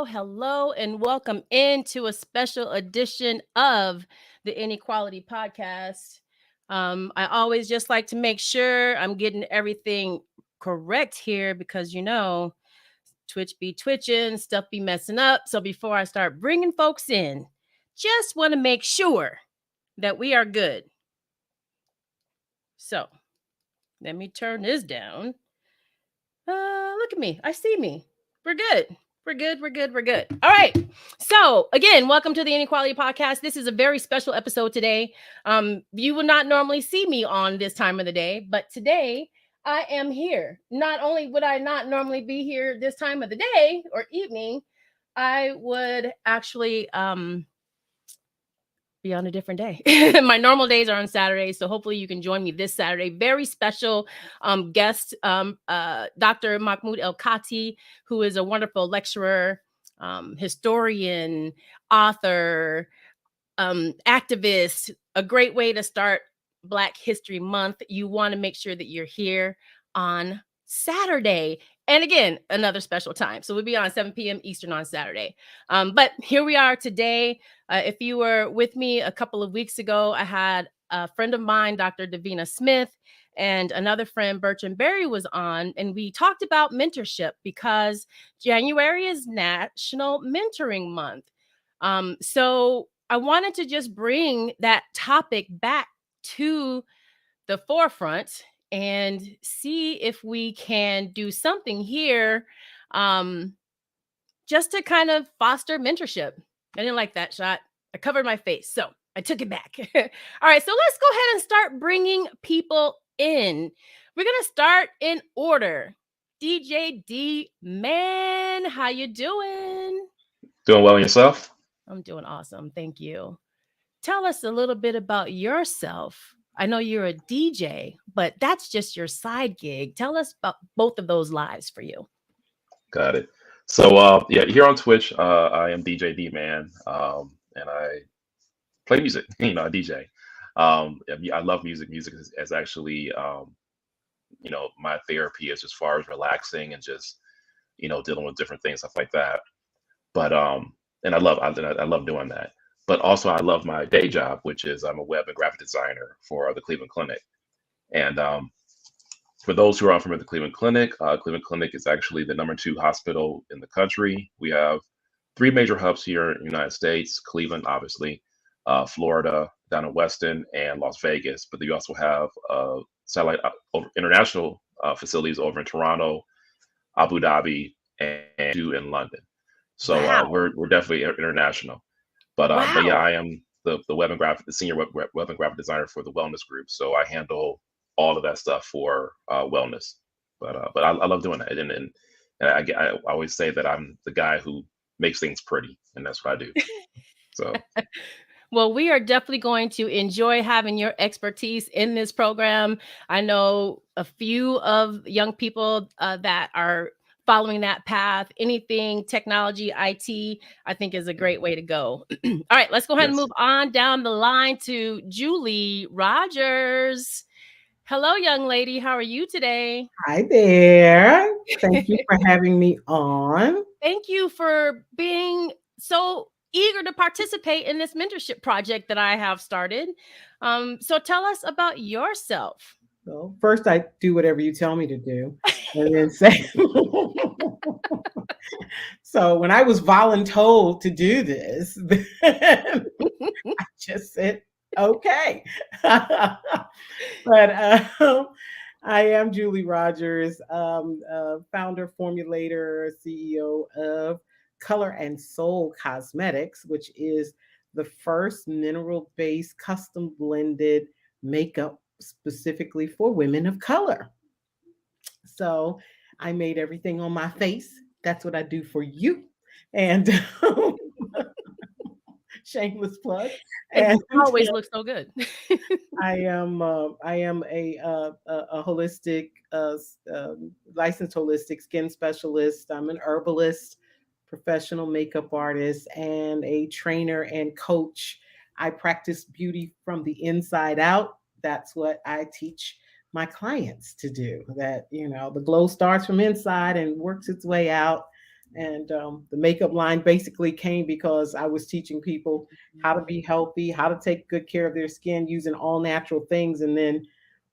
Hello, and welcome into a special edition of the Inequality Podcast. I always just like to make sure I'm getting everything correct here because Twitch be twitching, stuff be messing up. So before I start bringing folks in, just want to make sure that we are good. So let me turn this down. Look at me. I see me. We're good. We're good. All right. So again, welcome to the Inequality Podcast. This is a very special episode today. You will not normally see me on this time of the day, but today I am here. Not only would I not normally be here this time of the day or evening, I would actually be on a different day. My normal days are on Saturdays, so hopefully you can join me this Saturday. Very special guest, Dr. Mahmoud El Khati, who is a wonderful lecturer, historian, author, activist. A great way to start Black History Month. You want to make sure that you're here on Saturday. And again, another special time. So we'll be on 7 p.m. Eastern on Saturday. But here we are today. If you were with me a couple of weeks ago, I had a friend of mine, Dr. Davina Smith, and another friend, Bertrand Berry, was on. And we talked about mentorship because January is National Mentoring Month. So I wanted to just bring that topic back to the forefront and see if we can do something here just to kind of foster mentorship. I didn't like that shot. I covered my face, so I took it back. All right, so let's go ahead and start bringing people in. We're going to start in order. DJ D, man, how you doing? Doing well yourself? I'm doing awesome. Thank you. Tell us a little bit about yourself. I know you're a DJ, but that's just your side gig. Tell us about both of those lives for you. Got it. So yeah, here on Twitch, I am DJ D Man, and I play music. I DJ. I love music. Music is actually, my therapy is as far as relaxing and just, dealing with different things, stuff like that. But and I love doing that. But also I love my day job, which is I'm a web and graphic designer for the Cleveland Clinic. And for those who are unfamiliar with the Cleveland Clinic is actually the #2 hospital in the country. We have 3 major hubs here in the United States: Cleveland, obviously, Florida, down in Weston, and Las Vegas. But you also have satellite international facilities over in Toronto, Abu Dhabi, and 2 in London. So Wow. we're definitely international. But yeah, I am the senior web and graphic designer for the wellness group. So I handle all of that stuff for wellness. But I love doing that, and I always say that I'm the guy who makes things pretty, and that's what I do. So Well, we are definitely going to enjoy having your expertise in this program. I know a few of young people that are following that path. Anything technology, IT, I think is a great way to go. All right, let's go ahead and Yes. move on down the line to Julie Rogers. Hello, young lady. How are you today? Hi there. Thank you for having me on. Thank you for being so eager to participate in this mentorship project that I have started. So tell us about yourself. So first, I do whatever you tell me to do, and then say. So when I was voluntold to do this, I just said okay. But I am Julie Rogers, founder, formulator, CEO of Color and Soul Cosmetics, which is the first mineral based custom blended makeup specifically for women of color. So I made everything on my face. That's what I do for you. And shameless plug. And And you always look so good. I am a holistic licensed holistic skin specialist. I'm an herbalist, professional makeup artist, and a trainer and coach. I practice beauty from the inside out. That's what I teach my clients to do. That the glow starts from inside and works its way out. And the makeup line basically came because I was teaching people how to be healthy, how to take good care of their skin using all natural things, and then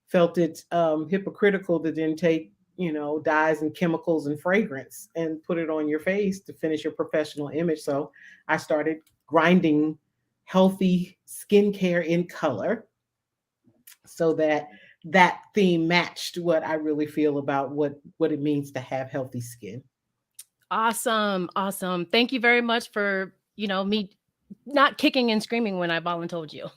felt it hypocritical to then take dyes and chemicals and fragrance and put it on your face to finish your professional image. So I started grinding healthy skincare in color so that that theme matched what I really feel about what it means to have healthy skin. Awesome. Awesome. Thank you very much for, me not kicking and screaming when I voluntold you.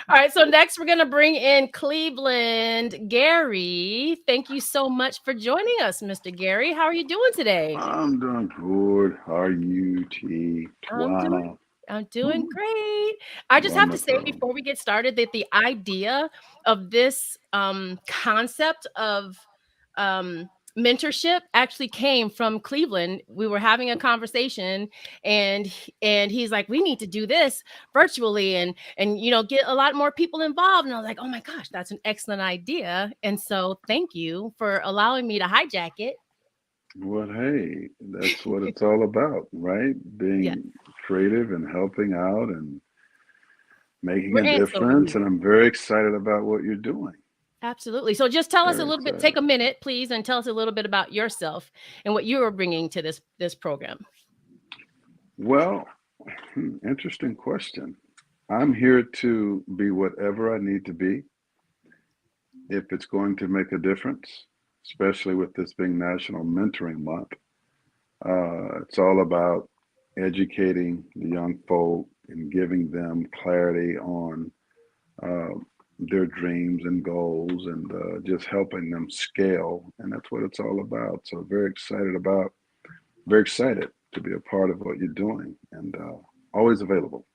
All right. So next we're going to bring in Cleveland Gary. Thank you so much for joining us, Mr. Gary. How are you doing today? I'm doing good. How are you, T? I'm doing Twana? I'm doing great. I just have to say Wonderful. before we get started that the idea of this concept of mentorship actually came from Cleveland. We were having a conversation, and he's like, "We need to do this virtually, and get a lot more people involved." And I was like, "Oh my gosh, that's an excellent idea!" And so, thank you for allowing me to hijack it. Well, hey, that's what it's all about, right? Yeah, Being creative and helping out and making we're a difference. anchovies. And I'm very excited about what you're doing. Absolutely. So just tell us a Very little bit, take excited. a minute, please, and tell us a little bit about yourself and what you are bringing to this program. Well, interesting question. I'm here to be whatever I need to be if it's going to make a difference, especially with this being National Mentoring Month. It's all about educating the young folk and giving them clarity on uh, their dreams and goals and just helping them scale. And that's what it's all about. So very excited to be a part of what you're doing and always available.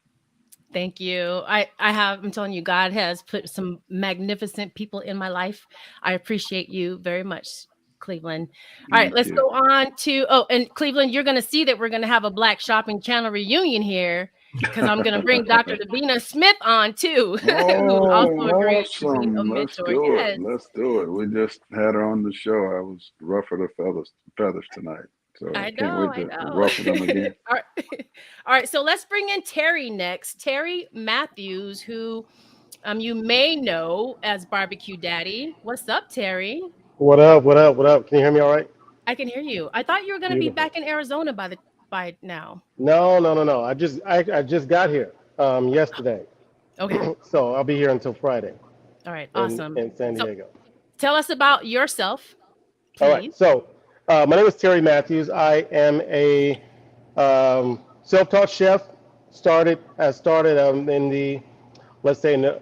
Thank you. I'm telling you, God has put some magnificent people in my life. I appreciate you very much, Cleveland. All right, Thank let's you. go on to and Cleveland, you're gonna see that we're gonna have a Black Shopping Channel reunion here because I'm gonna bring Dr. Davina Smith on too, who also Oh, agreed to be a awesome. Let's mentor. do it. Yes. Let's do it. We just had her on the show. I was ruffled the feathers tonight. So I I can't know, wait I to know. ruffle them again. All right. All right, so let's bring in Terry next. Terry Matthews, who you may know as Barbecue Daddy. What's up, Terry? What up? What up? What up? Can you hear me all right? I can hear you. I thought you were going to be Beautiful. back in Arizona by now. No, no, no, no. I just got here yesterday, Okay. so I'll be here until Friday All right. in Awesome. in San So Diego. tell us about yourself, All right. please. So my name is Terry Matthews. I am a self-taught chef. I started in the let's say in the,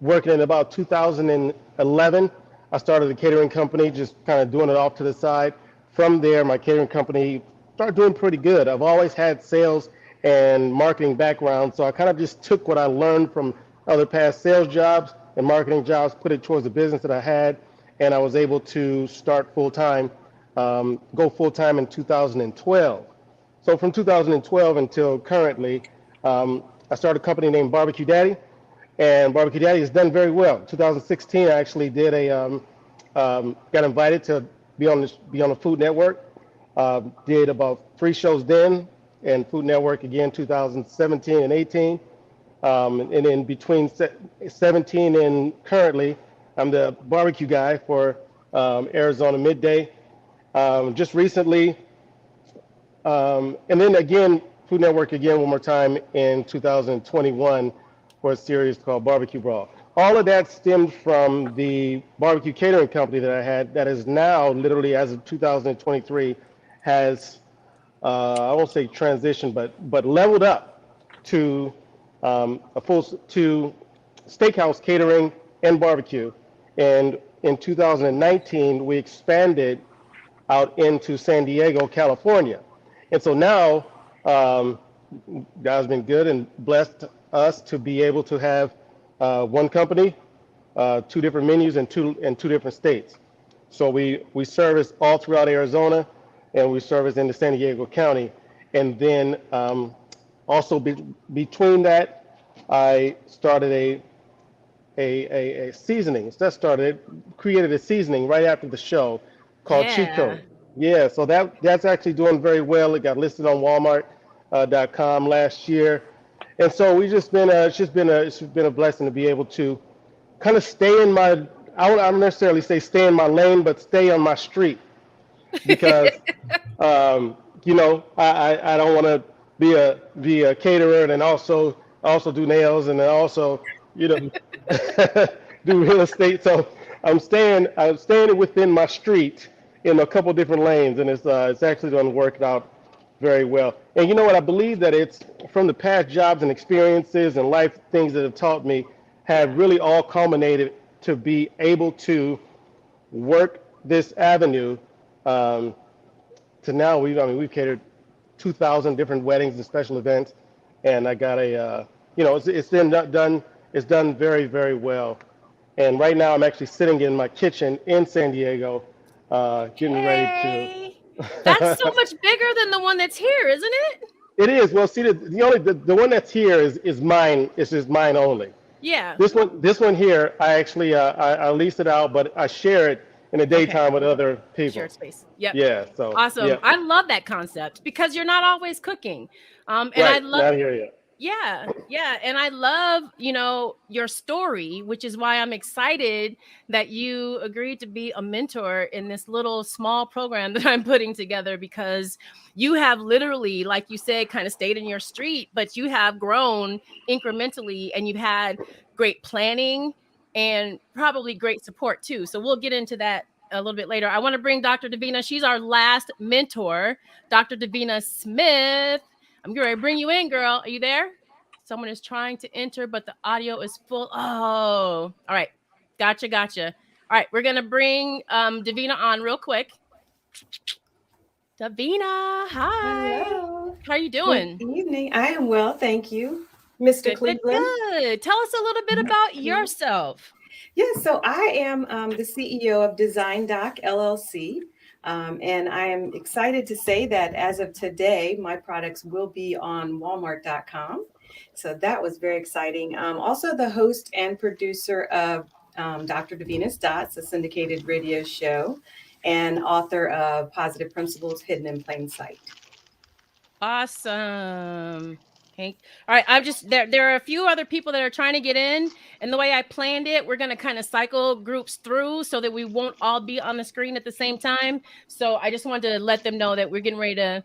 working in about 2011. I started a catering company, just kind of doing it off to the side. From there, my catering company started doing pretty good. I've always had sales and marketing background. So I kind of just took what I learned from other past sales jobs and marketing jobs, put it towards the business that I had, and I was able to start full time, go full time in 2012. So from 2012 until currently, I started a company named Barbecue Daddy, and Barbecue Daddy has done very well. 2016, I actually did got invited to be on the Food Network. Did about 3 shows then, and Food Network again 2017 and 18. And in between 17 and currently, I'm the barbecue guy for Arizona Midday. Just recently, and then again, Food Network again one more time in 2021 for a series called Barbecue Brawl. All of that stemmed from the barbecue catering company that I had that is now literally as of 2023 has, I won't say transitioned, but leveled up to to steakhouse catering and barbecue. And in 2019, we expanded out into San Diego, California. And so now, God's been good and blessed us to be able to have one company, 2 different menus in two different states. So we service all throughout Arizona, and we service in the San Diego County. And then also between that, I started a seasoning. Created a seasoning right after the show called Cheat Yeah. Code. Yeah, so that's actually doing very well. It got listed on Walmart.com last year, and so we just been it's been a blessing to be able to kind of stay in my, I don't necessarily say stay in my lane, but stay on my street because I don't want to be a caterer and then also do nails and then also you know do real estate. So I'm staying within my street in a couple different lanes, and it's actually going to work out very well. And you know what? I believe that it's from the past jobs and experiences and life things that have taught me have really all culminated to be able to work this avenue to now. We've catered 2,000 different weddings and special events, and I got it's been done. It's done very, very well. And right now, I'm actually sitting in my kitchen in San Diego, getting ready Hey, that's so to. much bigger than the one that's here, isn't it? It is. Well, see, the one that's here is mine. It's just mine only. Yeah. This one here, I actually I lease it out, but I share it in the Okay. daytime with other people. Shared space. Yep. Yeah. So Awesome. yeah. I love that concept because you're not always cooking. And I Right. love, Not here yet. yeah. And I love, your story, which is why I'm excited that you agreed to be a mentor in this little small program that I'm putting together because you have literally, like you said, kind of stayed in your street, but you have grown incrementally and you've had great planning and probably great support too. So we'll get into that a little bit later. I want to bring Dr. Davina. She's our last mentor, Dr. Davina Smith. I'm going to bring you in, girl. Are you there? Someone is trying to enter, but the audio is full. Oh, all right. Gotcha. All right. We're going to bring Davina on real quick. Davina, hi. Hello. How are you doing? Good evening. I am well, thank you, Mr. Good. Cleveland. Tell us a little bit about yourself. Yes, so I am the CEO of Design Doc LLC. And I am excited to say that as of today, my products will be on Walmart.com. So that was very exciting. Also the host and producer of Dr. Davina's Dots, a syndicated radio show, and author of Positive Principles Hidden in Plain Sight. Awesome. Hank. All right. I'm just there are a few other people that are trying to get in. And the way I planned it, we're going to kind of cycle groups through so that we won't all be on the screen at the same time. So I just wanted to let them know that we're getting ready to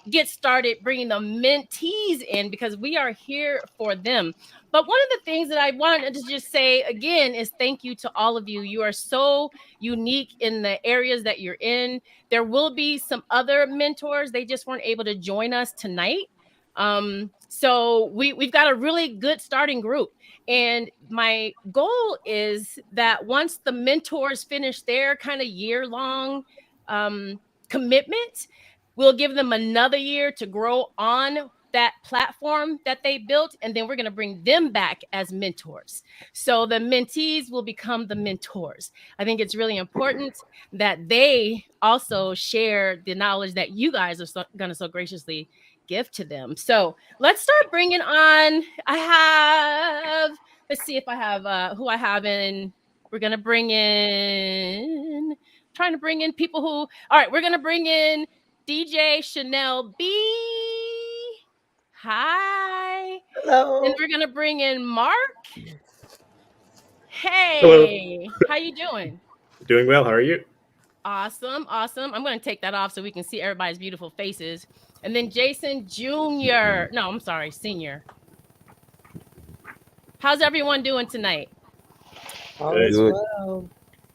get started bringing the mentees in because we are here for them. But one of the things that I wanted to just say again is thank you to all of you. You are so unique in the areas that you're in. There will be some other mentors. They just weren't able to join us tonight. So we've got a really good starting group. And my goal is that once the mentors finish their kind of year-long commitment, we'll give them another year to grow on that platform that they built, and then we're going to bring them back as mentors. So the mentees will become the mentors. I think it's really important that they also share the knowledge that you guys are going to so graciously give to them. So let's start bringing on. Let's see if I have who I have in. We're going to bring in, trying to bring in people who, all right, we're going to bring in DJ Chanel B. Hi. Hello. And we're going to bring in Mark. Hello. Hey, how you doing? Doing well. How are you? Awesome. I'm going to take that off so we can see everybody's beautiful faces. And then Jason Jr. No, I'm sorry, Senior. How's everyone doing tonight? All Good. is well.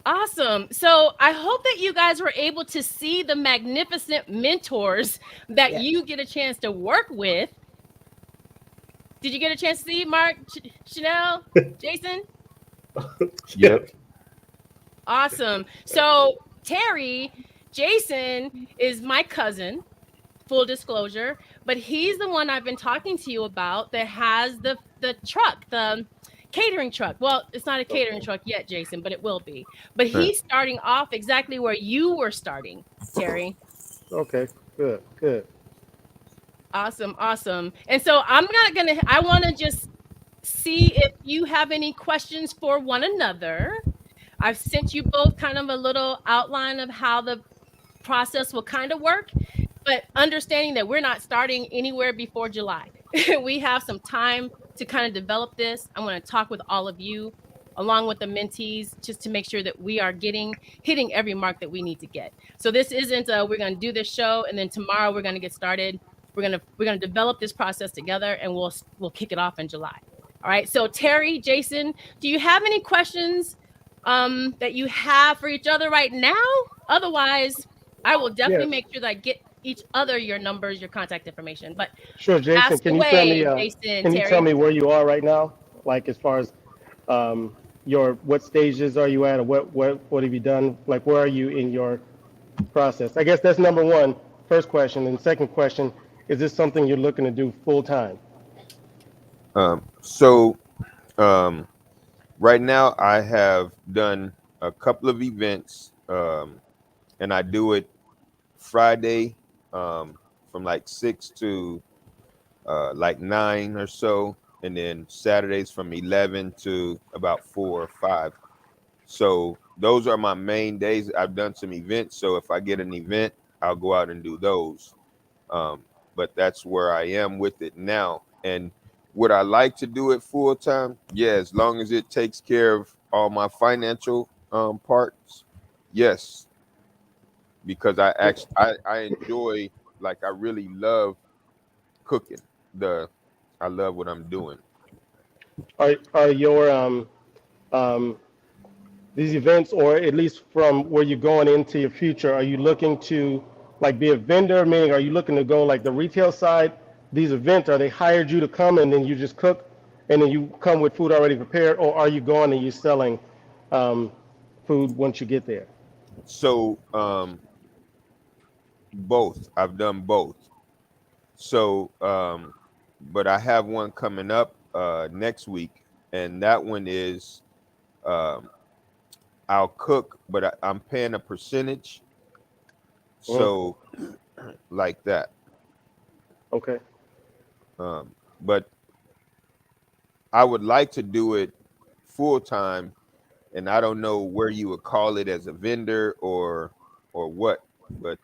Awesome. So I hope that you guys were able to see the magnificent mentors that you get a chance to work with. Did you get a chance to see Mark, Chanel, Jason? Yep. Awesome. So Terry, Jason is my cousin, full disclosure, but he's the one I've been talking to you about that has the truck, the catering truck. Well, it's not a catering truck yet, Jason, but it will be. But he's starting off exactly where you were starting, Terry. Okay, good. Awesome. And so I want to just see if you have any questions for one another. I've sent you both kind of a little outline of how the process will kind of work, but understanding that we're not starting anywhere before July. We have some time to kind of develop this. I'm going to talk with all of you along with the mentees just to make sure that we are hitting every mark that we need to get. So this isn't we're going to do this show and then tomorrow we're going to get started. We're going to develop this process together and we'll kick it off in July. All right. So Terry, Jason, do you have any questions that you have for each other right now? Otherwise, I will definitely make sure that I get each other your numbers, your contact information. But Sure, Jason. Can you tell me where you are right now? Like as far as what stages are you at, or what have you done? Like where are you in your process? I guess that's number one, first question. And second question, is this something you're looking to do full time? Right now I have done a couple of events, and I do it Friday from like 6 to like 9 or so, and then Saturdays from 11 to about 4 or 5. So those are my main days. I've done some events, so if I get an event, I'll go out and do those. But that's where I am with it now. And would I like to do it full time? Yeah, as long as it takes care of all my financial parts. Yes, because I enjoy, like I really love cooking. I love what I'm doing. Are your these events, or at least from where you're going into your future, are you looking to like be a vendor? Meaning, are you looking to go like the retail side? These events, are they hired you to come and then you just cook and then you come with food already prepared, or are you going and you're selling food once you get there? So both. I've done both. So but I have one coming up next week, and that one is I'll cook, but I'm paying a percentage. So like that. Okay. But I would like to do it full time, and I don't know where you would call it, as a vendor or what, but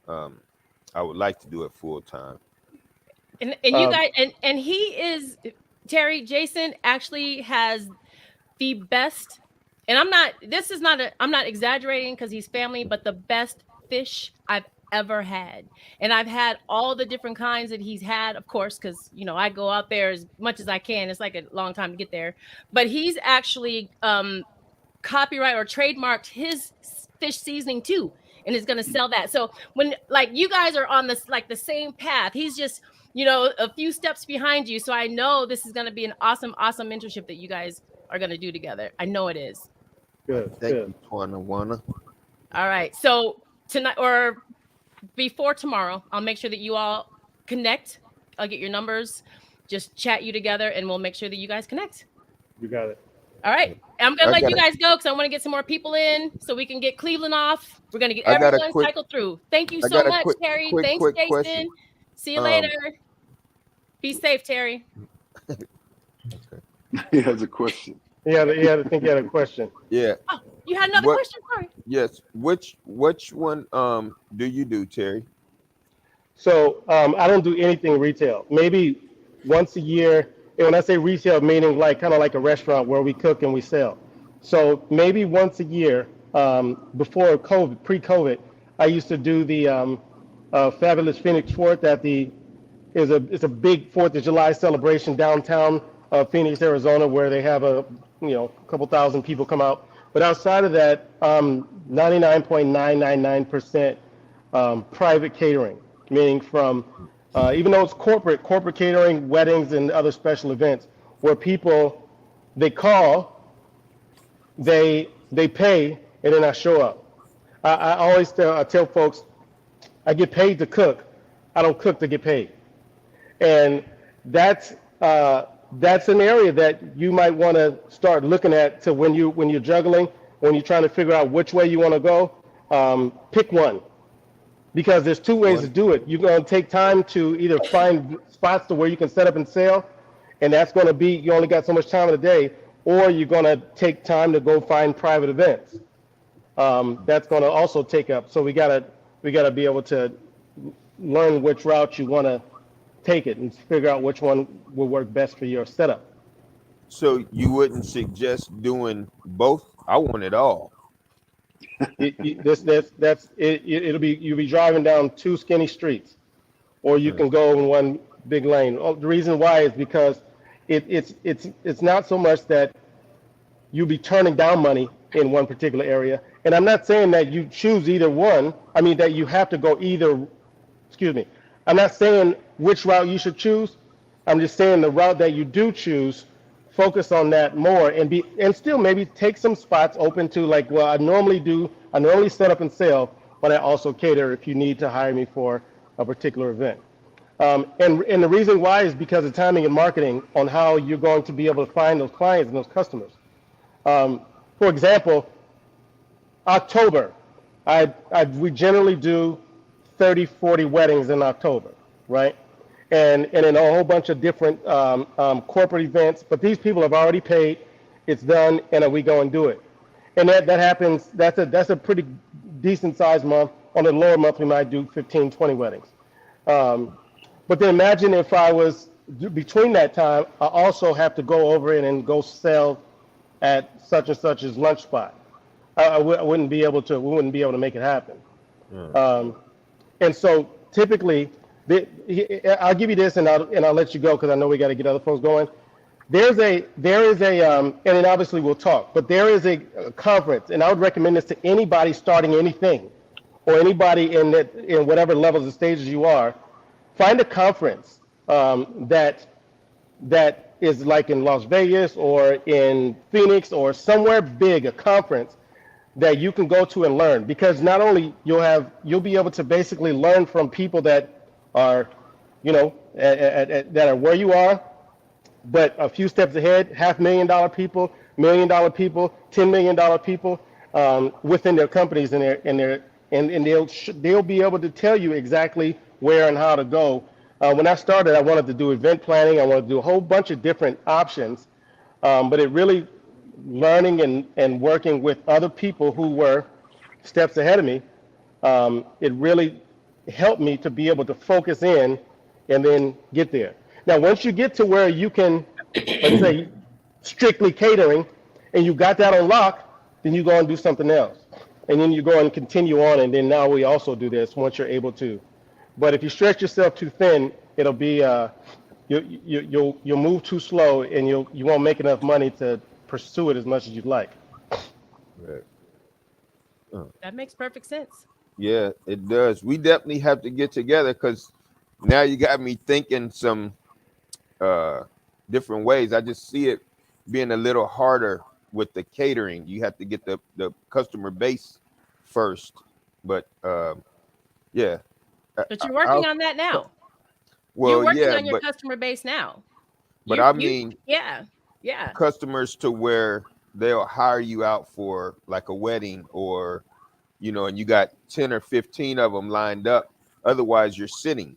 I would like to do it full time. And you guys, and he is, Terry, Jason actually has the best, and I'm not exaggerating because he's family, but the best fish I've ever had. And I've had all the different kinds that he's had, of course, because I go out there as much as I can. It's like a long time to get there, but he's actually copyright or trademarked his fish seasoning too, and is going to sell that. So when like you guys are on this like the same path, he's just a few steps behind you. So I know this is going to be an awesome mentorship that you guys are going to do together. I know it is. Good. Thank you, Tawana. All right. So tonight or before tomorrow, I'll make sure that you all connect. I'll get your numbers, just chat you together, and we'll make sure that you guys connect. You got it. All right. I'm going to I let got you it. guys go because I want to get some more people in so we can get Cleveland off. We're going to get I got a everyone quick- cycled through. Thank you I so got a much, quick- Terry. quick- Thanks, quick Jason. question. See you later. Be safe, Terry. He has a question. I think he had a question. Yeah. Oh, you had another What- question? Sorry. Yes. Which one do you do, Terry? So I don't do anything retail. Maybe once a year. And when I say retail, meaning like kind of like a restaurant where we cook and we sell. So maybe once a year, before COVID, pre-COVID, I used to do the Fabulous Phoenix Fourth at it's a big 4th of July celebration downtown Phoenix, Arizona, where they have a couple thousand people come out. But outside of that, 99.999% private catering, meaning from even though it's corporate catering, weddings, and other special events, where people they call, they pay, and then I show up. I always tell folks, I get paid to cook. I don't cook to get paid. And that's an area that you might want to start looking at to when you're juggling, when you're trying to figure out which way you want to go. Pick one, because there's two ways to do it. You're going to take time to either find spots to where you can set up and sell, and that's going to be you only got so much time in the day, or you're going to take time to go find private events. That's going to also take up. So we gotta be able to learn which route you want to take it and figure out which one will work best for your setup. So you wouldn't suggest doing both? I want it all. It'll be you'll be driving down two skinny streets, or you can go in one big lane. Oh, the reason why is because it's not so much that you'll be turning down money in one particular area. And I'm not saying that you choose either one. I mean that you have to go either. Excuse me. I'm not saying which route you should choose. I'm just saying the route that you do choose, focus on that more and still maybe take some spots open to like, well, I normally set up and sell, but I also cater if you need to hire me for a particular event. And the reason why is because of timing and marketing on how you're going to be able to find those clients and those customers. For example, October, we generally do 30, 40 weddings in October, right? And in a whole bunch of different corporate events, but these people have already paid, it's done, and we go and do it. And that happens, that's a pretty decent sized month. On the lower month, we might do 15, 20 weddings. But then imagine if I was, between that time, I also have to go over it and go sell at such and such's lunch spot. We wouldn't be able to make it happen. And so typically, I'll give you this, and I'll let you go because I know we got to get other folks going. There is a, and then obviously we'll talk, but there is a conference, and I would recommend this to anybody starting anything, or anybody in whatever levels and stages you are. Find a conference that is like in Las Vegas or in Phoenix or somewhere big, a conference that you can go to and learn, because not only you'll be able to basically learn from people that are, that are where you are, but a few steps ahead, $500,000 people, $1 million people, $10 million people within their companies, and they'll be able to tell you exactly where and how to go. When I started, I wanted to do event planning. I wanted to do a whole bunch of different options, but it really learning and working with other people who were steps ahead of me, it really helped me to be able to focus in and then get there. Now, once you get to where you can, let's say, strictly catering, and you got that on lock, then you go and do something else. And then you go and continue on, and then now we also do this once you're able to. But if you stretch yourself too thin, it'll be, you'll move too slow, and you won't make enough money to pursue it as much as you'd like. Right. That makes perfect sense. Yeah, it does. We definitely have to get together, because now you got me thinking some different ways. I just see it being a little harder with the catering. You have to get the customer base first. But yeah. But you're working on that now. You're Well, working yeah, on your customer base now. but You I you mean yeah. Yeah. customers to where they'll hire you out for like a wedding, or and you got 10 or 15 of them lined up. Otherwise, you're sitting.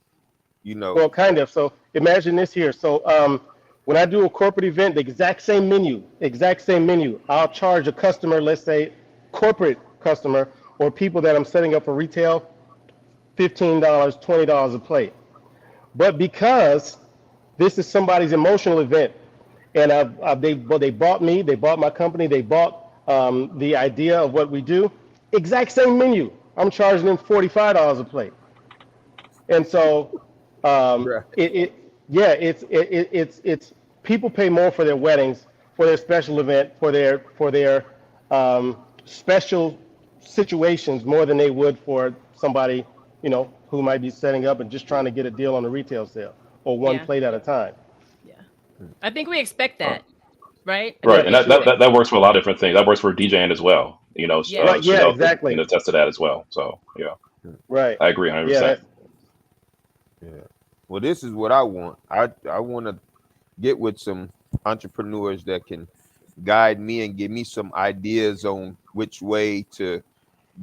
You know. Well, kind of. So imagine this here. So when I do a corporate event, the exact same menu, I'll charge a customer, let's say corporate customer or people that I'm setting up for retail, $15, $20 a plate. But because this is somebody's emotional event, and they bought me, they bought my company, they bought the idea of what we do, exact same menu. I'm charging them $45 a plate. And so Right. yeah, it's people pay more for their weddings, for their special event, for their special situations more than they would for somebody, who might be setting up and just trying to get a deal on a retail sale or one Yeah. plate at a time. Yeah. I think we expect that, right? I Right, think Yeah, and we that, sure. that expect that that works for a lot of different things. That works for DJing as well. Yeah. Right, yeah, Chanel can exactly. attest to that as well. So yeah, Right. I agree 100. Yeah, percent Yeah. Well, this is what I want. I want to get with some entrepreneurs that can guide me and give me some ideas on which way to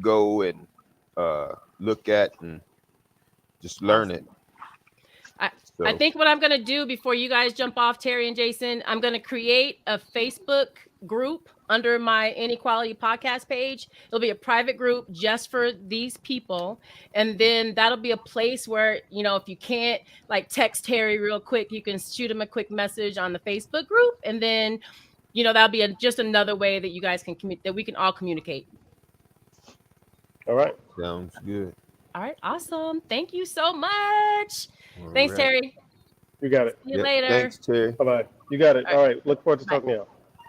go and look at and just learn it. Awesome. I I So think what I'm gonna do before you guys jump off, Terry and Jason, I'm gonna create a Facebook group under my Inequality podcast page. It'll be a private group just for these people, and then that'll be a place where if you can't like text Terry real quick, you can shoot him a quick message on the Facebook group, and then that'll be just another way that you guys can that we can all communicate. all right. sounds good. All right, awesome. Thank you so much. All Thanks, right. Terry. You got it. See you Yep. later. Thanks, Terry. Bye-bye. You got it. All All right. right. Look forward to Bye. talking to you.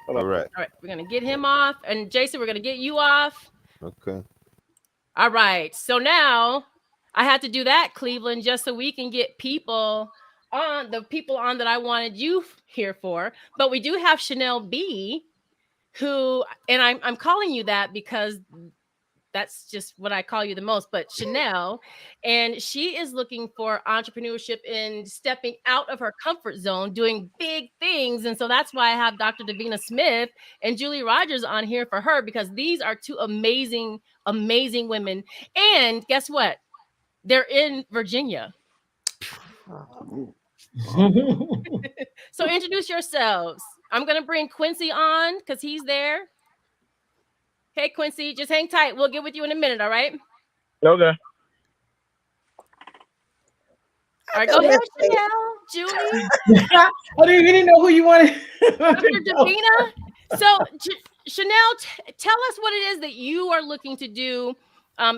All Bye-bye. right. All right, we're gonna get him off, and Jason, we're gonna get you off. Okay. All right, so now I had to do that, Cleveland, just so we can get people on that I wanted you here for. But we do have Chanel B, who, and I'm calling you that because that's just what I call you the most, but Chanel, and she is looking for entrepreneurship and stepping out of her comfort zone, doing big things. And so that's why I have Dr. Davina Smith and Julie Rogers on here for her, because these are two amazing, amazing women. And guess what? They're in Virginia. Ooh, So introduce yourselves. I'm going to bring Quincy on because he's there. Hey, Quincy, just hang tight. We'll get with you in a minute. All right. Okay. All right, go ahead, Chanel, Julie, I didn't know who you wanted. Dr. Davina. So, Chanel, tell us what it is that you are looking to do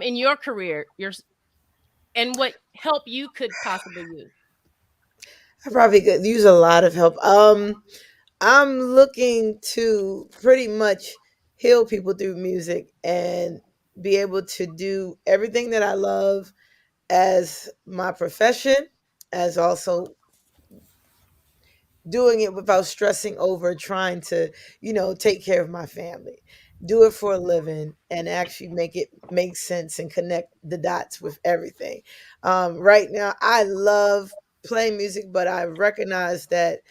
in your career, and what help you could possibly use. I probably could use a lot of help. I'm looking to pretty much heal people through music and be able to do everything that I love as my profession, as also doing it without stressing over trying to, take care of my family. Do it for a living and actually make it make sense and connect the dots with everything. Right now, I love playing music, but I recognize that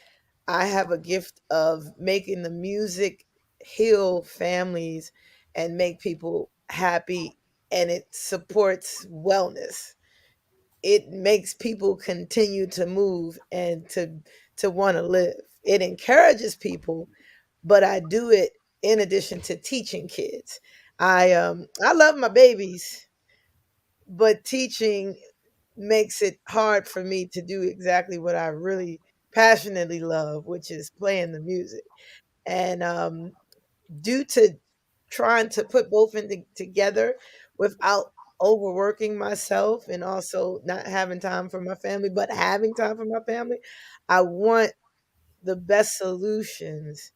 I have a gift of making the music heal families and make people happy, and it supports wellness. It makes people continue to move and to want to live. It encourages people, but I do it in addition to teaching kids. I love my babies, but teaching makes it hard for me to do exactly what I really passionately love, which is playing the music. And due to trying to put both together without overworking myself and also not having time for my family, but having time for my family, I want the best solutions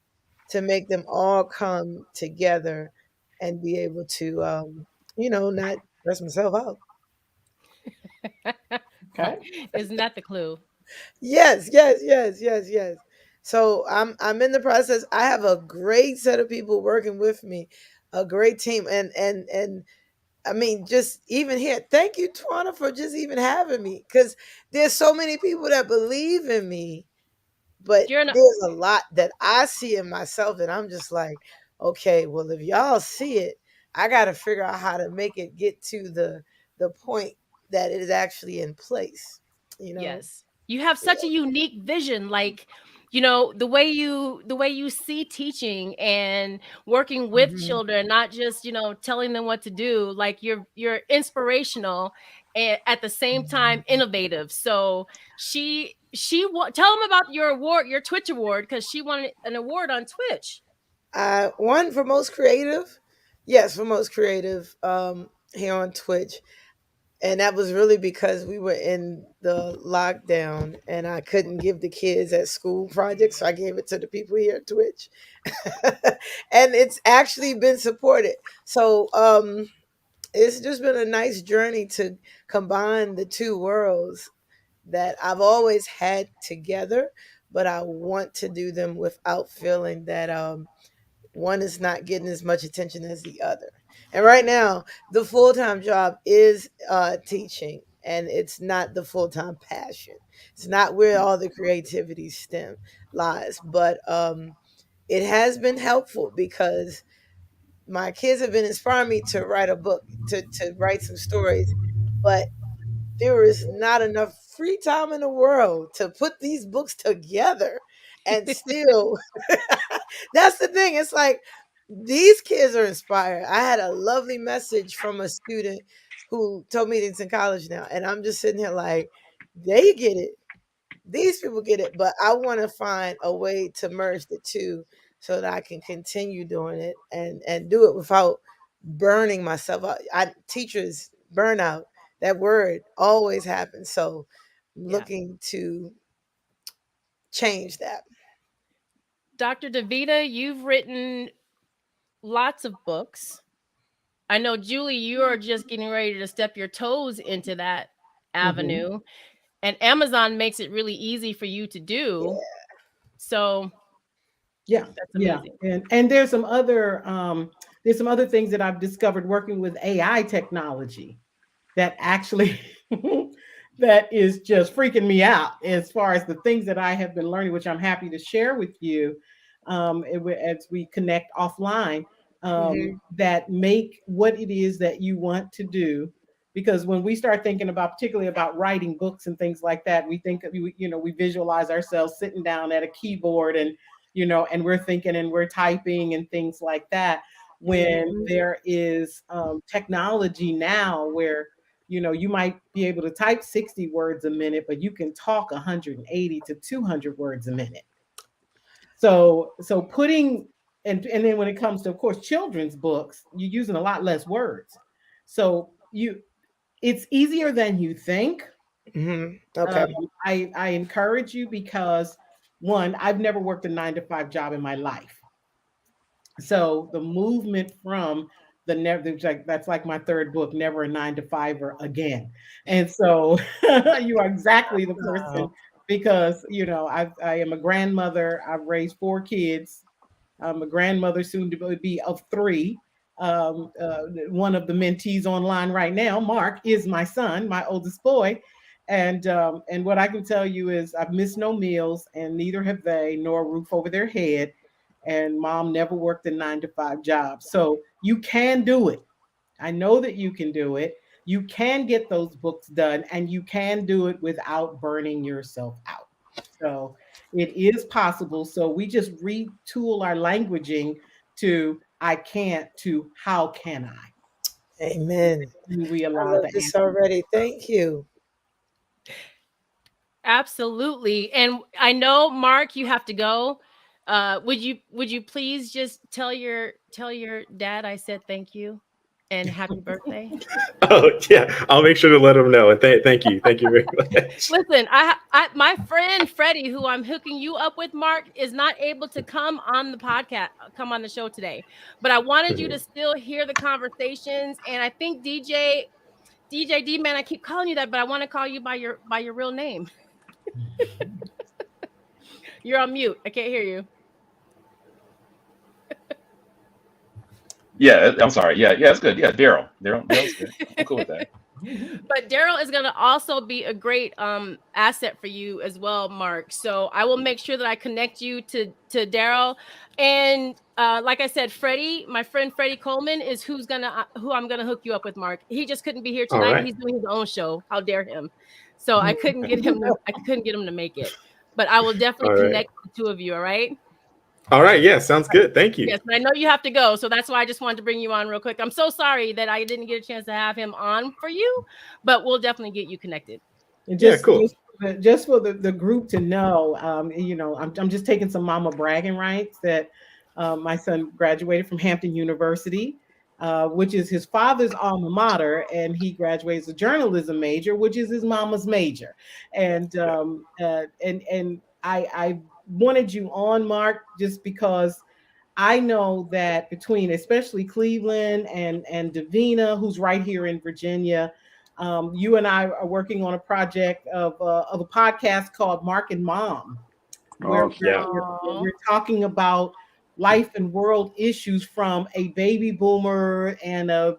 to make them all come together and be able to, not stress myself out. Okay. Isn't that the clue? Yes, yes, yes, yes, yes. So I'm in the process. I have a great set of people working with me, a great team, and I mean, just even here, thank you, Twana, for just even having me. Because there's so many people that believe in me, but You're not. there's a lot that I see in myself that I'm just like, okay, well, if y'all see it, I got to figure out how to make it get to the point that it is actually in place. You know? Yes. You have such a unique vision, like, the way you see teaching and working with Mhm. children, not just, telling them what to do. Like, you're inspirational and at the same time innovative. So tell them about your award, your Twitch award, because she won an award on Twitch. One for most creative. Yes, for most creative here on Twitch. And that was really because we were in the lockdown and I couldn't give the kids at school projects. So I gave it to the people here at Twitch. And it's actually been supported. So it's just been a nice journey to combine the two worlds that I've always had together, but I want to do them without feeling that one is not getting as much attention as the other. And right now, the full time job is teaching, and it's not the full time passion. It's not where all the creativity stem lies, but it has been helpful because my kids have been inspiring me to write a book, to write some stories, but there is not enough free time in the world to put these books together and still that's the thing. It's like these kids are inspired. I had a lovely message from a student who told me he's in college now, and I'm just sitting here like, they get it. These people get it, but I want to find a way to merge the two so that I can continue doing it and do it without burning myself out. Teachers burnout, that word always happens. So I'm Yeah. looking to change that. Dr. Davita, you've written lots of books. I know, Julie, you are just getting ready to step your toes into that Mhm. avenue, and Amazon makes it really easy for you to do. Yeah. So Yeah, that's yeah, amazing. and there's some other things that I've discovered working with AI technology that actually that is just freaking me out as far as the things that I have been learning, which I'm happy to share with you as we connect offline, Hmm. that make what it is that you want to do. Because when we start thinking about, particularly about writing books and things like that, we think, we visualize ourselves sitting down at a keyboard and, and we're thinking and we're typing and things like that. When Hmm. there is technology now where you might be able to type 60 words a minute, but you can talk 180 to 200 words a minute. So putting, and then when it comes to, of course, children's books, you're using a lot less words. So it's easier than you think. Hmm. Um, Okay. I encourage you because, one, I've never worked a 9 to 5 job in my life. So the movement from the never, like, that's like my third book, Never a 9 to 5er Again. And so you are exactly the Wow. person, because I am a grandmother. I've raised 4 kids. I'm a grandmother, soon to be, of 3. One of the mentees online right now, Mark, is my son, my oldest boy. And what I can tell you is I've missed no meals, and neither have they, nor a roof over their head. And mom never worked a 9 to 5 job. So you can do it. I know that you can do it. You can get those books done, and you can do it without burning yourself out. So it is possible. So we just retool our languaging to I can't to how can I? Amen. And we I allow love the this answer. already. Thank you. Absolutely. And I know, Mark, you have to go. Would you please just tell your dad I said thank you and happy birthday? Oh yeah, I'll make sure to let him know. And thank you very much. Listen, my friend Freddie, who I'm hooking you up with, Mark, is not able to come on the podcast, come on the show today. But I wanted you to still hear the conversations. And I think DJ D man, I keep calling you that, but I want to call you by your real name. You're on mute. I can't hear you. Yeah, I'm sorry. Yeah, it's good. Yeah, Daryl's good. I'm cool with that. But Daryl is going to also be a great asset for you as well, Mark. So I will make sure that I connect you to Daryl. And like I said, Freddie, my friend Freddie Coleman is who I'm gonna hook you up with, Mark. He just couldn't be here All tonight. right. He's doing his own show. How dare him? So I couldn't get him to make it. But I will definitely All right. connect the two of you. All right. All right. Yeah, sounds good. Thank you. Yes, but I know you have to go, so that's why I just wanted to bring you on real quick. I'm so sorry that I didn't get a chance to have him on for you, but we'll definitely get you connected. And Yeah, cool. just for the group to know, I'm just taking some mama bragging rights that my son graduated from Hampton University, which is his father's alma mater, and he graduates a journalism major, which is his mama's major. And I wanted you on, Mark, just because I know that between especially Cleveland and Davina, who's right here in Virginia, you and I are working on a project of a podcast called Mark and Mom, where Awesome. we're talking about life and world issues from a baby boomer and a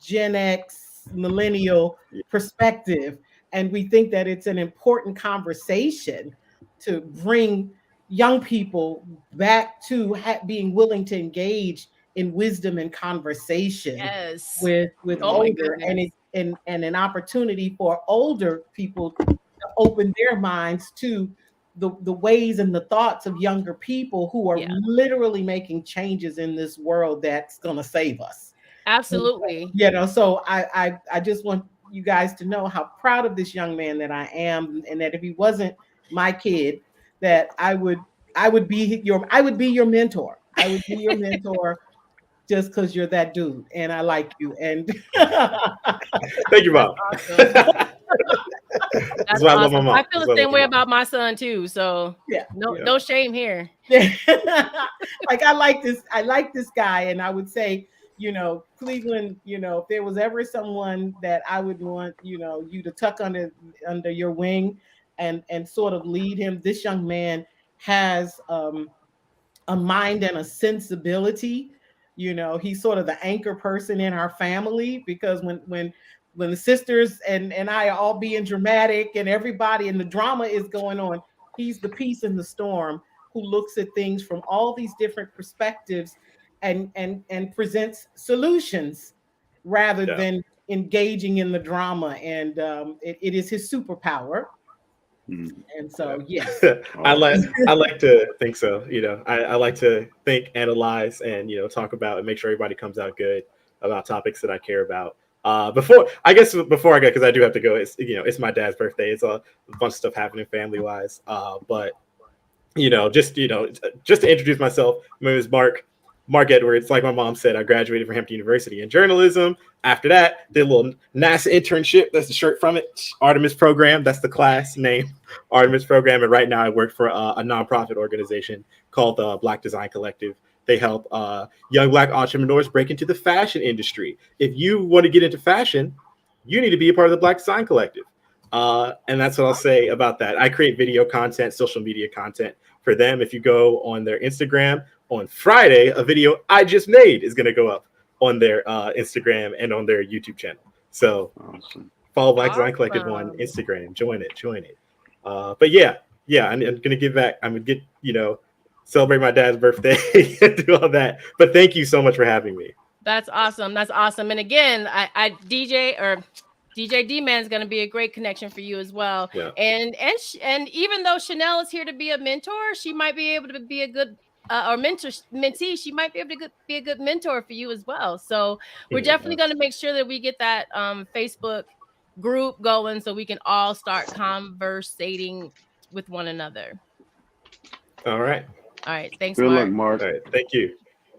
Gen X millennial perspective. And we think that it's an important conversation to bring young people back to being willing to engage in wisdom and conversation Yes. with Oh my older, and goodness. and an opportunity for older people to open their minds to the ways and the thoughts of younger people who are Yeah. literally making changes in this world that's going to save us. Absolutely. So I just want you guys to know how proud of this young man that I am, and that if he wasn't my kid, that I would be your mentor. I would be your mentor just because you're that dude and I like you. And Thank you, Bob. Awesome. That's That's why I love my awesome. mom. I feel That's the why I same love way my mom. about my son too. So yeah, no shame here. like I like this guy, and I would say, Cleveland, if there was ever someone that I would want, you to tuck under your wing and sort of lead him, this young man has a mind and a sensibility. He's sort of the anchor person in our family, because when the sisters and I are all being dramatic and everybody and the drama is going on, he's the peace in the storm who looks at things from all these different perspectives and presents solutions rather Yeah. than engaging in the drama. And it is his superpower. Mhm. And so, yes. I like to think so. I like to think, analyze, and talk about and make sure everybody comes out good about topics that I care about. Before I go, because I do have to go. It's my dad's birthday. It's a bunch of stuff happening family wise. But just to introduce myself, my name is Mark Edwards. Like my mom said, I graduated from Hampton University in journalism. After that, did a little NASA internship. That's the shirt from it. Artemis program. That's the class name, Artemis program. And right now I work for a nonprofit organization called the Black Design Collective. They help young Black entrepreneurs break into the fashion industry. If you want to get into fashion, you need to be a part of the Black Design Collective. And that's what I'll say about that. I create video content, social media content for them. If you go on their Instagram on Friday, a video I just made is going to go up on their Instagram and on their YouTube channel. So Awesome. follow Black Design Collective on Instagram. Join it. But yeah, I'm going to give back. I'm going to get, celebrate my dad's birthday and do all that. But thank you so much for having me. That's awesome. And again, I DJ D-Man is going to be a great connection for you as well. Yeah. And even though Chanel is here to be a mentor, she might be able to be a good or mentee. She might be able to be a good mentor for you as well. So we're definitely going to make sure that we get that Facebook group going so we can all start conversating with one another. All right. Thanks, Good Mark. luck, Mark. All right. Thank you.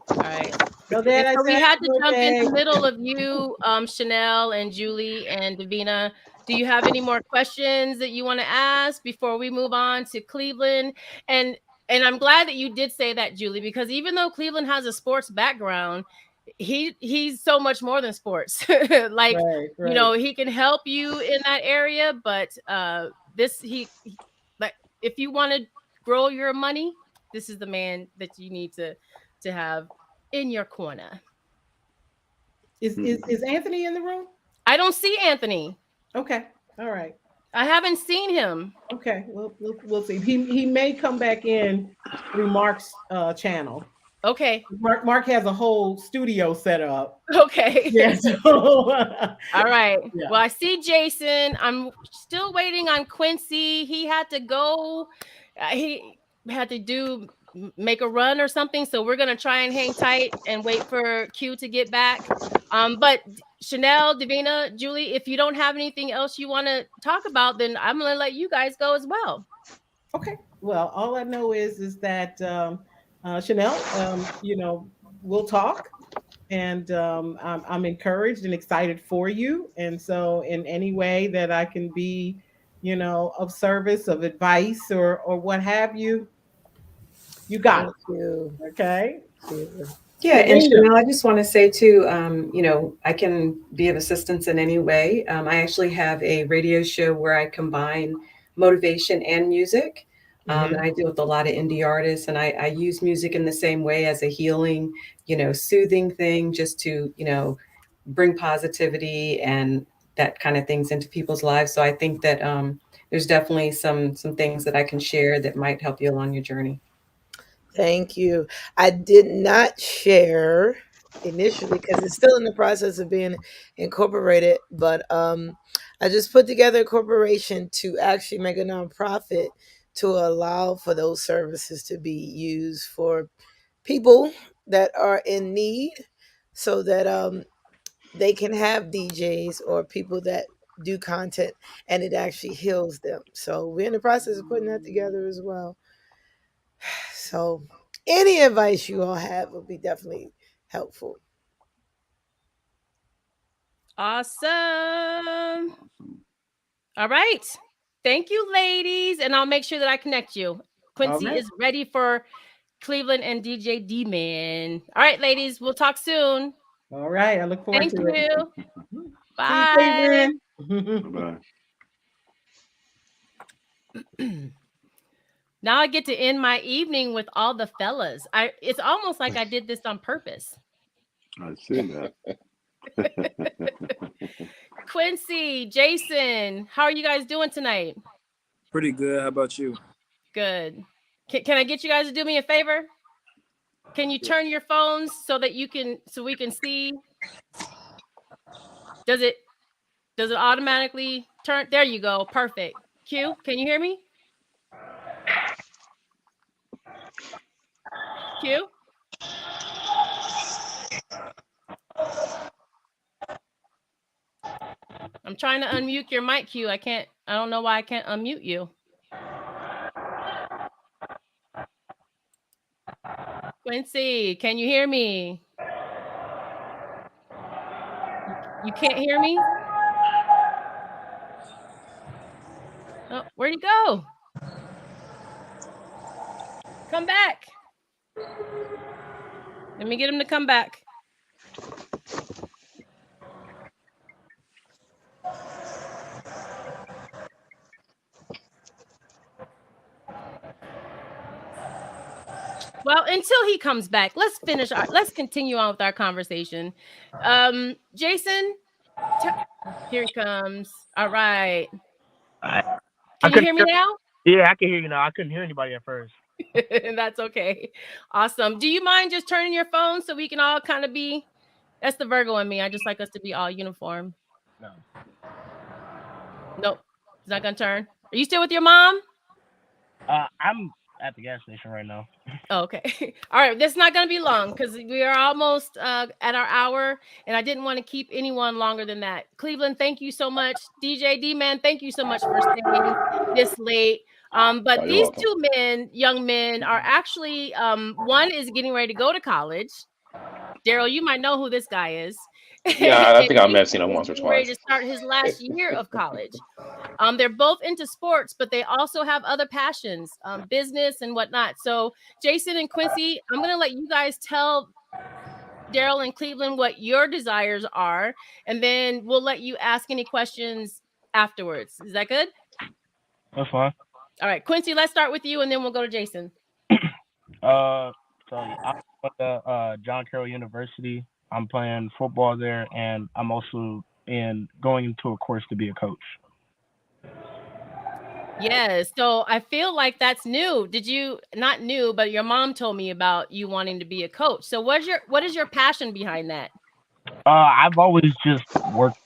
All right. So then So we had to jump in the middle of you, Chanel and Julie and Davina. Do you have any more questions that you want to ask before we move on to Cleveland? And I'm glad that you did say that, Julie, because even though Cleveland has a sports background, he's so much more than sports. Like, right. He can help you in that area, but like if you want to grow your money, this is the man that you need to have in your corner. Is Anthony in the room? I don't see Anthony. Okay. All right. I haven't seen him. Okay. We'll see. He may come back in through Mark's channel. Okay. Mark has a whole studio set up. Okay. Yeah. So, all right. Yeah. Well, I see Jason. I'm still waiting on Quincy. He had to go. He had to make a run or something. So we're gonna try and hang tight and wait for Q to get back. But Chanel, Davina, Julie, if you don't have anything else you want to talk about, then I'm gonna let you guys go as well. Okay. Well, all I know is that Chanel, we'll talk, and I'm encouraged and excited for you. And so, in any way that I can be, of service, of advice, or what have you, you got it. Thank you. Okay. Yeah, and Chanel, I just want to say too, I can be of assistance in any way. I actually have a radio show where I combine motivation and music. And I deal with a lot of indie artists, and I use music in the same way as a healing, soothing thing, just to, bring positivity and that kind of things into people's lives. So I think that there's definitely some things that I can share that might help you along your journey. Thank you. I did not share initially because it's still in the process of being incorporated, but I just put together a corporation to actually make a nonprofit to allow for those services to be used for people that are in need, so that they can have DJs or people that do content and it actually heals them. So we're in the process of putting that together as well. So any advice you all have would be definitely helpful. Awesome. All right. Thank you, ladies. And I'll make sure that I connect you. Quincy is ready for Cleveland and DJ D-Man. All right, ladies. We'll talk soon. All right. I look forward to it. Thank you. Bye. Bye. Now I get to end my evening with all the fellas. It's almost like I did this on purpose. I see that. Quincy, Jason, how are you guys doing tonight? Pretty good. How about you? Good. Can I get you guys to do me a favor? Can you turn your phones so we can see? Does it automatically turn? There you go. Perfect. Q, can you hear me? Q? I'm trying to unmute your mic, Q. I don't know why I can't unmute you. Quincy, can you hear me? You can't hear me? Oh, where'd he go? Come back. Let me get him to come back. Well, until he comes back, let's continue on with our conversation. Jason, here he comes. All right. Can you hear me now? Yeah, I can hear you now. I couldn't hear anybody at first. That's okay. Awesome. Do you mind just turning your phone so we can all kind of be? That's the Virgo in me. I just like us to be all uniform. No. Nope. It's not gonna turn. Are you still with your mom? I'm at the gas station right now. Oh, okay. All right. This is not going to be long because we are almost at our hour, and I didn't want to keep anyone longer than that. Cleveland, thank you so much. DJ D-Man, thank you so much for staying this late. But these two young men are actually, one is getting ready to go to college. Daryl, you might know who this guy is. Yeah, I think I may have seen him once or twice. Ready to start his last year of college. They're both into sports, but they also have other passions, business and whatnot. So Jason and Quincy, I'm going to let you guys tell Daryl and Cleveland what your desires are, and then we'll let you ask any questions afterwards. Is that good? That's fine. All right, Quincy, let's start with you, and then we'll go to Jason. So I went to John Carroll University. I'm playing football there, and I'm also going into a course to be a coach. Yes. So I feel like that's new. Did you not new, but your mom told me about you wanting to be a coach. So what is your passion behind that? I've always just worked,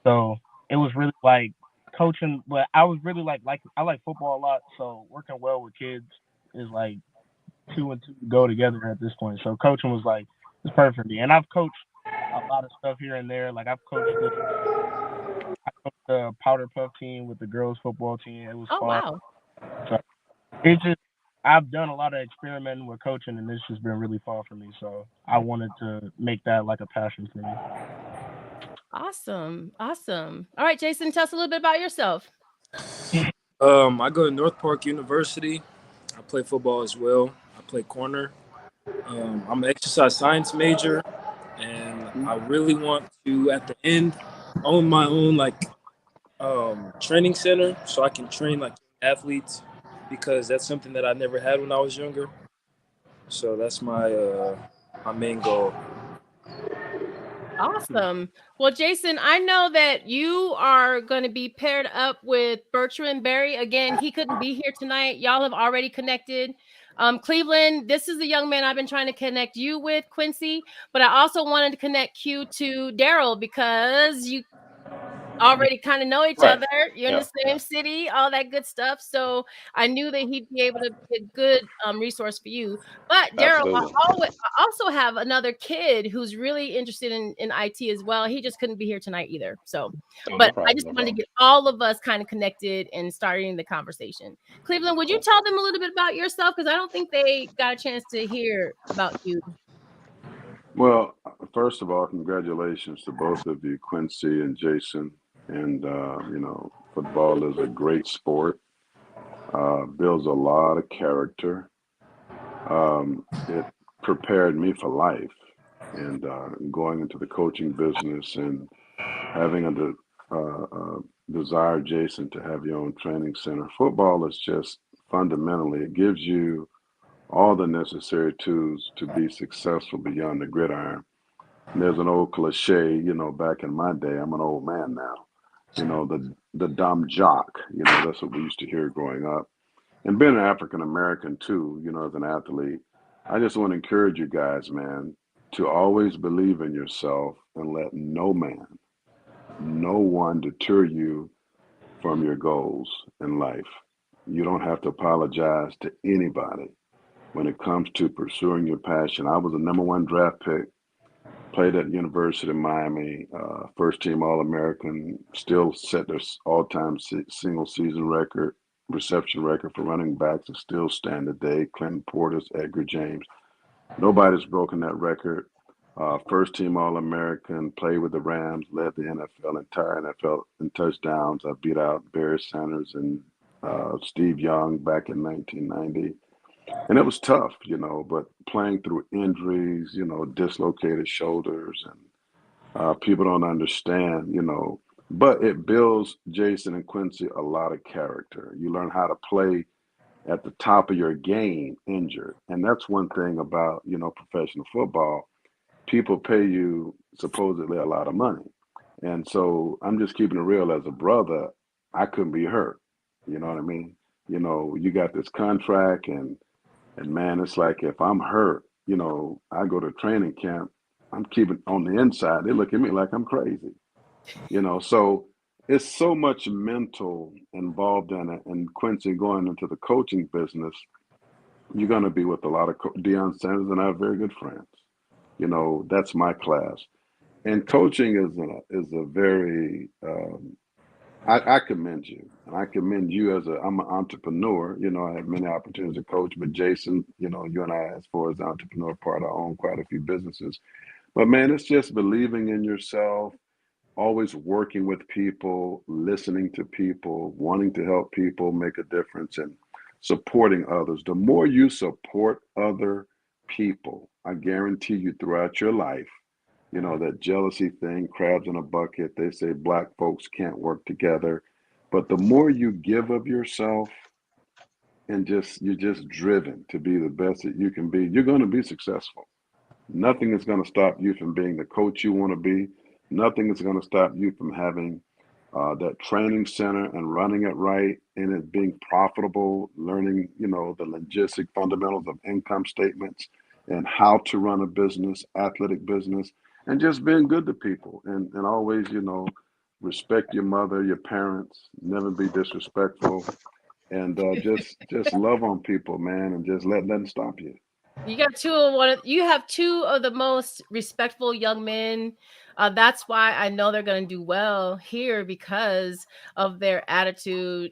so it was really like coaching, but I was really like I like football a lot, so working well with kids is like two and two go together at this point. So coaching was like it's perfect for me, and I've coached a lot of stuff here and there. Like I coached the powder puff team with the girls football team. It was Oh, fun. wow. So it's just I've done a lot of experimenting with coaching, and it's just been really fun for me. So I wanted to make that like a passion for me. Awesome. Awesome. All right, Jason, tell us a little bit about yourself. I go to North Park University. I play football as well. I play corner. I'm an exercise science major, and I really want to, at the end, own my own training center so I can train like athletes because that's something that I never had when I was younger. So that's my main goal. Awesome. Well, Jason, I know that you are going to be paired up with Bertrand Berry. Again, he couldn't be here tonight. Y'all have already connected. Cleveland, this is the young man I've been trying to connect you with, Quincy, but I also wanted to connect you to Daryl because you already kind of know each Right. other. You're in Yeah. the same city, all that good stuff. So I knew that he'd be able to be a good resource for you. But Daryl, Absolutely. I also have another kid who's really interested in IT as well. He just couldn't be here tonight either. So, Oh, no but I problem. just No wanted to problem. get all of us kind of connected and starting the conversation. Cleveland, would you Cool. tell them a little bit about yourself? Because I don't think they got a chance to hear about you. Well, first of all, congratulations to both of you, Quincy and Jason. And, football is a great sport, builds a lot of character. It prepared me for life and going into the coaching business and having desire, Jason, to have your own training center. Football is just fundamentally, it gives you all the necessary tools to be successful beyond the gridiron. And there's an old cliche, back in my day, I'm an old man now, the dumb jock, that's what we used to hear growing up. And being an African American too, as an athlete, I just want to encourage you guys, man, to always believe in yourself and let no man, no one deter you from your goals in life. You don't have to apologize to anybody when it comes to pursuing your passion. I was a number one draft pick, played at University of Miami, first team All American, still set their all time single season record, reception record for running backs, and still stand today. Clinton Portis, Edgar James. Nobody's broken that record. First team All American, played with the Rams, led the NFL, entire NFL in touchdowns. I beat out Barry Sanders and Steve Young back in 1990. And it was tough, but playing through injuries, dislocated shoulders, and people don't understand, but it builds, Jason and Quincy, a lot of character. You learn how to play at the top of your game injured. And that's one thing about, professional football. People pay you supposedly a lot of money. And so I'm just keeping it real as a brother. I couldn't be hurt. You know what I mean? You got this contract and man, it's like if I'm hurt, I go to training camp, I'm keeping on the inside. They look at me like I'm crazy, So it's so much mental involved in it. And Quincy, going into the coaching business, you're going to be with a lot of Deion Sanders, and I have very good friends. That's my class. And coaching is a very I commend you, and I commend you I'm an entrepreneur. I have many opportunities to coach, but Jason, you and I, as far as the entrepreneur part, I own quite a few businesses. But man, it's just believing in yourself, always working with people, listening to people, wanting to help people make a difference, and supporting others. The more you support other people, I guarantee you throughout your life, that jealousy thing, crabs in a bucket, they say black folks can't work together. But the more you give of yourself and you're just driven to be the best that you can be, you're going to be successful. Nothing is going to stop you from being the coach you want to be. Nothing is going to stop you from having that training center and running it right and it being profitable, learning, the logistic fundamentals of income statements and how to run a business, athletic business, and just being good to people and always, respect your mother, your parents, never be disrespectful, and just love on people, man, and just let them stop you. You have two of the most respectful young men. That's why I know they're going to do well here because of their attitude,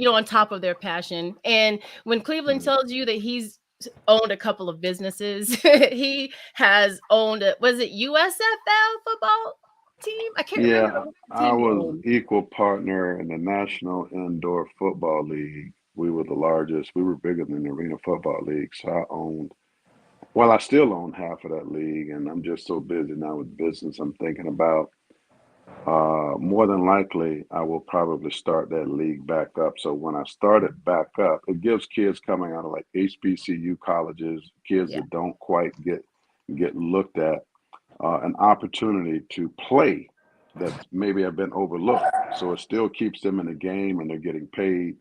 on top of their passion. And when Cleveland tells you that he's owned a couple of businesses, he has owned was it USFL football team? I can't Yeah, remember. I was equal partner in the National Indoor Football League. We were the largest. We were bigger than the Arena Football League. So I still own half of that league, and I'm just so busy now with business. I'm thinking about more than likely I will probably start that league back up. So when I start it back up, it gives kids coming out of like HBCU colleges, kids that don't quite get looked at, an opportunity to play that maybe have been overlooked. So it still keeps them in the game and they're getting paid.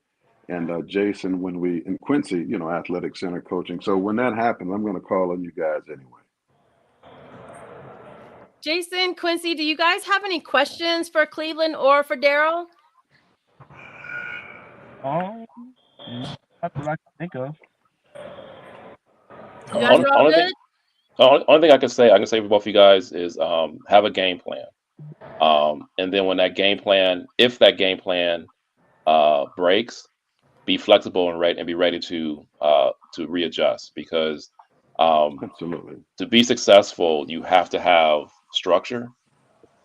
And Jason, in Quincy, athletic center coaching. So when that happens, I'm going to call on you guys anyway. Jason, Quincy, do you guys have any questions for Cleveland or for Daryl? That's what I can think of. You guys are all good? Only thing I can say for both of you guys is have a game plan. And then when that game plan, if that game plan breaks, be flexible and be ready to readjust, because absolutely, to be successful, you have to have structure.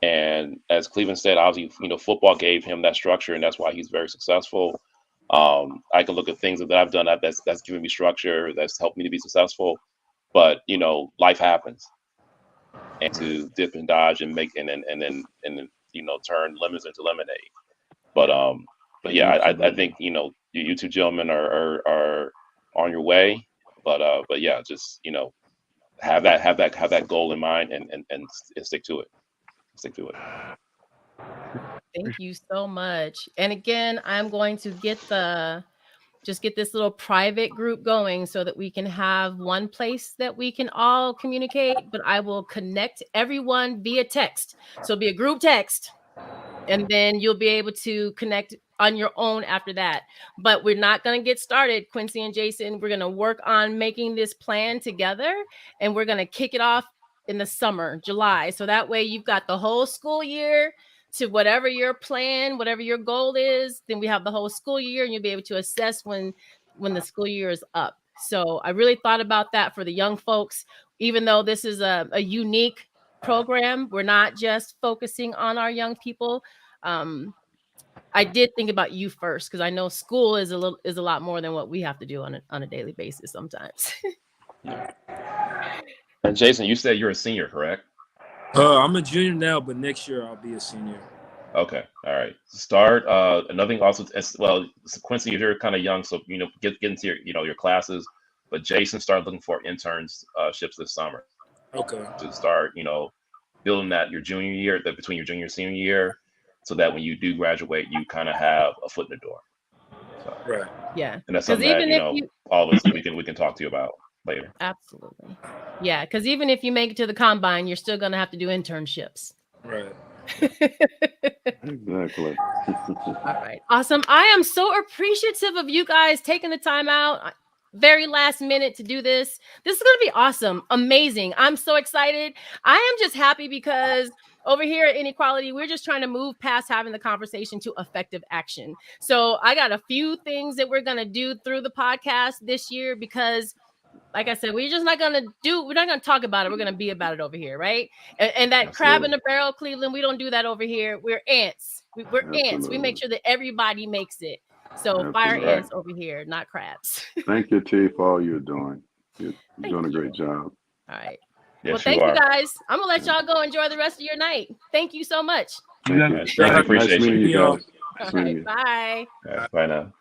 And as Cleveland said, obviously, football gave him that structure, and that's why he's very successful. I can look at things that I've done that's given me structure, that's helped me to be successful. But life happens, and to dip and dodge and make and then turn lemons into lemonade. But yeah, I think you two gentlemen are on your way. But yeah, just have that goal in mind and stick to it. Stick to it. Thank you so much. And again, I'm going to get this little private group going so that we can have one place that we can all communicate, but I will connect everyone via text. So it'll be a group text, and then you'll be able to connect on your own after that. But we're not going to get started, Quincy and Jason. We're going to work on making this plan together, and we're going to kick it off in the summer, July. So that way you've got the whole school year to whatever your plan, whatever your goal is. Then we have the whole school year, and you'll be able to assess when the school year is up. So I really thought about that for the young folks. Even though this is a unique program, we're not just focusing on our young people. I did think about you first, because I know school is a lot more than what we have to do on a daily basis sometimes. Yeah. And Jason, you said you're a senior, correct? I'm a junior now, but next year I'll be a senior. Okay, all right. Start. Another thing also, Quincy, you're kind of young, so get into your classes. But Jason, start looking for internships this summer. Okay. To start, building that your junior year, between your junior and senior year, so that when you do graduate, you kind of have a foot in the door. So, right. Yeah. And that's something that all of us we can talk to you about later. Absolutely. Yeah, because even if you make it to the combine, you're still going to have to do internships. Right. Exactly. All right. Awesome. I am so appreciative of you guys taking the time out very last minute to do this. This is going to be awesome. Amazing. I'm so excited. I am just happy because over here at Inequality, we're just trying to move past having the conversation to effective action. So I got a few things that we're going to do through the podcast this year, because like I said, we're not going to talk about it. We're going to be about it over here. Right. And that crab in the barrel, Cleveland, we don't do that over here. We're ants. We're ants. We make sure that everybody makes it. So fire ants over here, not crabs. Thank you, T, for all you're doing. You're doing a great job. All right. Yes, well, thank you guys. I'm going to let y'all go enjoy the rest of your night. Thank you so much. Thank you. Appreciate you guys. All right. Bye. Bye now.